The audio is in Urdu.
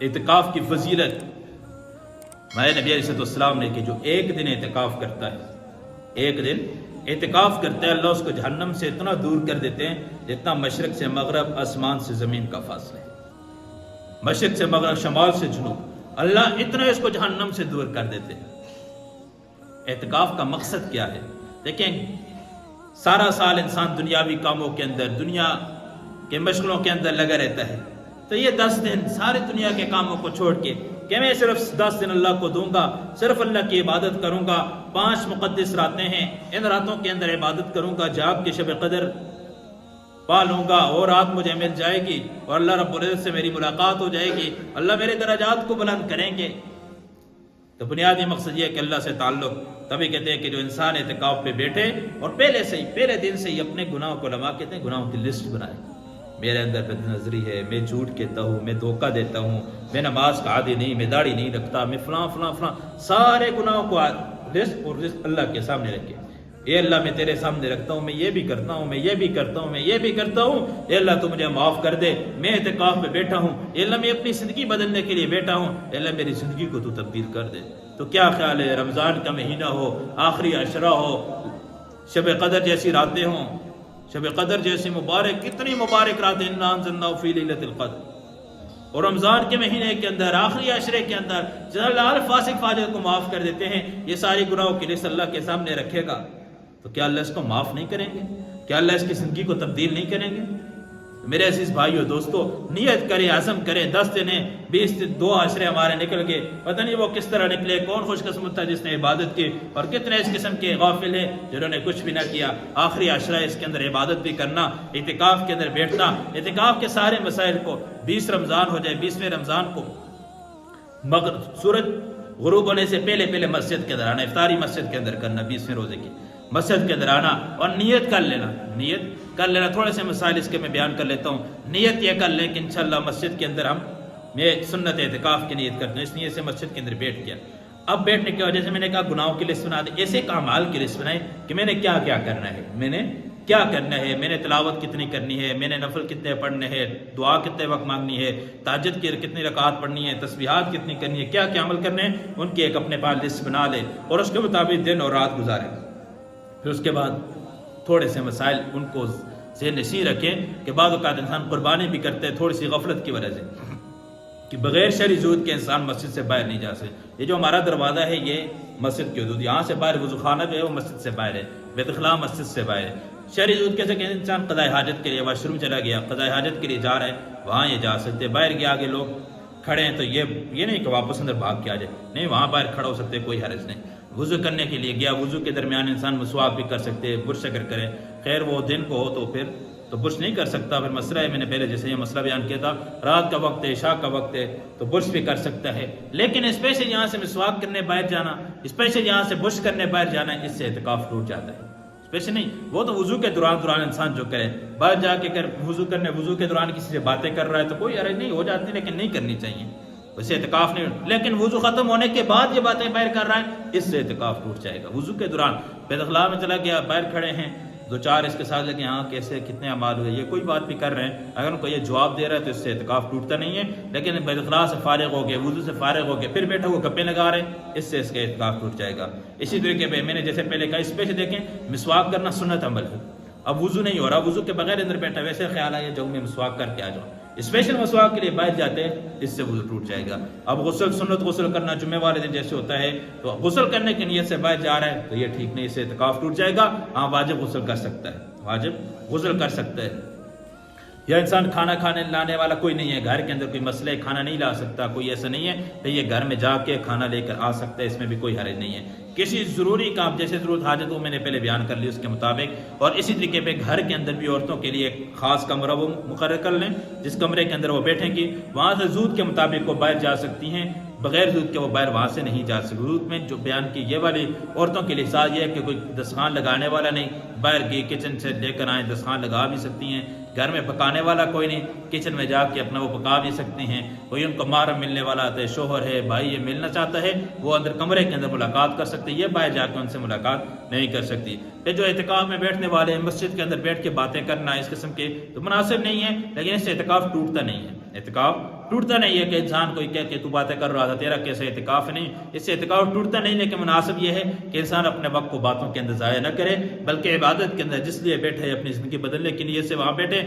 اعتکاف کی فضیلت ہمارے نبی علیہ السلام نے کہ جو ایک دن اعتکاف کرتا ہے، ایک دن اعتکاف کرتا ہے، اللہ اس کو جہنم سے اتنا دور کر دیتے ہیں جتنا مشرق سے مغرب، آسمان سے زمین کا فاصلہ ہے۔ مشرق سے مغرب، شمال سے جنوب، اللہ اتنا اس کو جہنم سے دور کر دیتے ہیں۔ اعتکاف کا مقصد کیا ہے؟ دیکھیں، سارا سال انسان دنیاوی کاموں کے اندر، دنیا کے مشغلوں کے اندر لگا رہتا ہے، تو یہ 10 دن ساری دنیا کے کاموں کو چھوڑ کے کہ میں صرف 10 دن اللہ کو دوں گا، صرف اللہ کی عبادت کروں گا، 5 مقدس راتیں ہیں، ان راتوں کے اندر عبادت کروں گا، جاگ کے شب قدر پا لوں گا، اور رات مجھے مل جائے گی اور اللہ رب العزت سے میری ملاقات ہو جائے گی، اللہ میرے درجات کو بلند کریں گے۔ تو بنیادی مقصد یہ ہے کہ اللہ سے تعلق، تبھی کہتے ہیں کہ جو انسان اعتکاف پہ بیٹھے اور پہلے دن سے ہی اپنے گناہوں کو لمحہ کہتے ہیں گناہوں کی لسٹ بنائے، میرے اندر بد نظری ہے، میں جھوٹ کہتا ہوں، میں دھوکہ دیتا ہوں، میں نماز کا عادی نہیں، میں داڑھی نہیں رکھتا، میں فلاں فلاں فلاں، سارے گناہوں کو لسٹ اور لسٹ اللہ کے سامنے رکھے، اے اللہ میں تیرے سامنے رکھتا ہوں، میں یہ بھی کرتا ہوں، میں یہ بھی کرتا ہوں، میں یہ بھی کرتا ہوں، اے اللہ تو مجھے معاف کر دے، میں اعتکاف پہ بیٹھا ہوں، اے اللہ میں اپنی زندگی بدلنے کے لیے بیٹھا ہوں، اے اللہ میری زندگی کو تو تبدیل کر دے۔ تو کیا خیال ہے، رمضان کا مہینہ ہو، آخری عشرہ ہو، شب قدر جیسی راتیں ہوں، شب قدر جیسی مبارک، کتنی مبارک راتیں، انا انزلناہ فی لیلۃ القدر، اور رمضان کے مہینے کے اندر، آخری عشرے کے اندر جب اللہ ہر فاسق فاجر کو معاف کر دیتے ہیں، یہ ساری گناہوں کی لسٹ اللہ کے سامنے رکھے گا، تو کیا اللہ اس کو معاف نہیں کریں گے؟ کیا اللہ اس کی زندگی کو تبدیل نہیں کریں گے؟ میرے عزیز بھائیو دوستو، نیت کریں، عزم کریں، 10 دن 20 دن 2 عشرے ہمارے نکل گئے، پتہ نہیں وہ کس طرح نکلے، کون خوش قسمت تھا جس نے عبادت کی، اور کتنے اس قسم کے غافل ہیں جنہوں نے کچھ بھی نہ کیا۔ آخری عشرہ اس کے اندر عبادت بھی کرنا، اعتکاف کے اندر بیٹھنا، اعتکاف کے سارے مسائل کو 20 رمضان ہو جائے، 20ویں رمضان کو مگر سورج غروب ہونے سے پہلے مسجد کے اندر آنا، افطاری مسجد کے اندر کرنا، 20ویں روزے کی مسجد کے اندر آنا، اور نیت کر لینا، تھوڑے سے مسائل اس کے میں بیان کر لیتا ہوں۔ نیت یہ کر لیں کہ انشاءاللہ مسجد کے اندر میں سنت اعتکاف کی نیت کرتا ہوں، اس نیت سے مسجد کے اندر بیٹھ گیا۔ اب بیٹھنے کی وجہ سے میں نے کہا گناہوں کی لسٹ بنا دی، ایسے اعمال کی لسٹ بنائی کہ میں نے کیا کرنا ہے، میں نے تلاوت کتنی کرنی ہے، میں نے نفل کتنے پڑھنے ہیں، دعا کتنے وقت مانگنی ہے، تہجد کی کتنی رکعات پڑھنی ہے، تسبیحات کتنی کرنی ہے، کیا عمل کرنے ہیں، ان کی ایک اپنے پاس لسٹ بنا لے اور اس کے مطابق دن اور رات گزارے۔ پھر اس کے بعد تھوڑے سے مسائل ان کو ذہن نشین رکھیں کہ بعض اوقات انسان قربانی بھی کرتے ہیں تھوڑی سی غفلت کی وجہ سے، کہ بغیر شرعی ضرورت کے انسان مسجد سے باہر نہیں جا سکتے۔ یہ جو ہمارا دروازہ ہے یہ مسجد کی حدود، یہاں سے باہر وضو خانہ جو ہے وہ مسجد سے باہر ہے، بیت الخلاء مسجد سے باہر ہے۔ شرعی ضرورت کیسے کہ انسان قضاء حاجت کے لیے واش روم چلا گیا، قضاء حاجت کے لیے جا رہا ہے، وہاں یہ جا سکتے، باہر کے آگے لوگ کھڑے ہیں تو یہ نہیں کہ واپس اندر بھاگ کے آ جائے، نہیں، وہاں باہر کھڑا ہو سکتے، کوئی حرج نہیں۔ وضو کرنے کے لیے گیا، وضو کے درمیان انسان مسواک بھی کر سکتے، برش اگر کرے، خیر وہ دن کو ہو تو پھر تو برش نہیں کر سکتا، پھر مسئلہ ہے، میں نے پہلے جیسے یہ مسئلہ بیان کیا تھا، رات کا وقت ہے، عشاء کا وقت ہے تو برش بھی کر سکتا ہے، لیکن اسپیشل یہاں سے مسواک کرنے باہر جانا، اسپیشل یہاں سے برش کرنے باہر جانا، اس سے اعتکاف ٹوٹ جاتا ہے۔ اسپیشل نہیں، وہ تو وضو کے دوران انسان جو کرے، باہر جا کے وضو کے دوران کسی سے باتیں کر رہا ہے تو کوئی حرج نہیں، ہو جاتی لیکن نہیں کرنی چاہیے، ویسے اعتکاف نہیں، لیکن وضو ختم ہونے کے بعد یہ باتیں باہر کر رہا ہے، اس سے اعتکاف ٹوٹ جائے گا۔ وضو کے دوران بیت الخلاء میں چلا گیا، باہر کھڑے ہیں، 2-4 اس کے ساتھ لگے، ہاں کیسے کتنے اعمال ہوئے، یہ کوئی بات بھی کر رہے ہیں، اگر ان کو یہ جواب دے رہا ہے تو اس سے اعتکاف ٹوٹتا نہیں ہے، لیکن بیت الخلاء سے فارغ ہو گئے، وضو سے فارغ ہو گئے، پھر بیٹھے ہوئے گپے لگا رہے ہیں، اس سے اس کا اعتکاف ٹوٹ جائے گا۔ اسی طریقے پہ میں نے جیسے پہلے کہا، اس پہ سے دیکھیں مسواک کرنا سنت عمل ہے، اب وضو نہیں ہو رہا، وضو کے بغیر اندر بیٹھا، ویسے خیال آیا جب میں مسواک کر کے آ جاؤں، اسپیشل مسواک کے لیے باہر جاتے ہیں، اس سے وضو ٹوٹ جائے گا۔ اب سنت غسل کرنا جمعے والے دن جیسے ہوتا ہے، تو غسل کرنے کی نیت سے باہر جا رہا ہے تو یہ ٹھیک نہیں، اس سے اعتکاف ٹوٹ جائے گا۔ ہاں واجب غسل کر سکتا ہے، واجب غسل کر سکتا ہے، یا انسان کھانا کھانے لانے والا کوئی نہیں ہے، گھر کے اندر کوئی مسئلہ ہے، کھانا نہیں لا سکتا، کوئی ایسا نہیں ہے تو یہ گھر میں جا کے کھانا لے کر آ سکتا ہے، اس میں بھی کوئی حرج نہیں ہے۔ کسی ضروری کام جیسے ضرورت حاجت وہ میں نے پہلے بیان کر لی اس کے مطابق، اور اسی طریقے پہ گھر کے اندر بھی عورتوں کے لیے ایک خاص کمرہ وہ مقرر کر لیں، جس کمرے کے اندر وہ بیٹھیں گی، وہاں سے ضرورت کے مطابق وہ باہر جا سکتی ہیں، بغیر ضرورت کے وہ باہر وہاں سے نہیں جا سکتی۔ ضرورت میں جو بیان کی یہ والی عورتوں کے لیے ساتھ یہ ہے کہ کوئی دسترخوان لگانے والا نہیں، باہر گئی کچن سے لے کر آئیں، دسترخوان لگا بھی سکتی ہیں، گھر میں پکانے والا کوئی نہیں، کچن میں جا کے اپنا وہ پکا بھی سکتی ہیں، کوئی ان کو محرم ملنے والا ہے، شوہر ہے، بھائی یہ ملنا چاہتا ہے، وہ اندر کمرے کے اندر ملاقات کر سکتے، یہ باہر جا کے ان سے ملاقات نہیں کر سکتی۔ پھر جو اعتکاف میں بیٹھنے والے ہیں، مسجد کے اندر بیٹھ کے باتیں کرنا اس قسم کے تو مناسب نہیں ہے، لیکن اس سے اعتکاف ٹوٹتا نہیں ہے۔ اعتکاف ٹوٹتا نہیں ہے کہ انسان کوئی کہہ کہ تو باتیں کر رہا تھا تیرا کیسے اعتکاف نہیں، اس سے اعتکاف ٹوٹتا نہیں، لیکن مناسب یہ ہے کہ انسان اپنے وقت کو باتوں کے اندر ضائع نہ کرے، بلکہ عبادت کے اندر جس لیے بیٹھے اپنی زندگی بدلنے کے لیے سے وہاں بیٹھے۔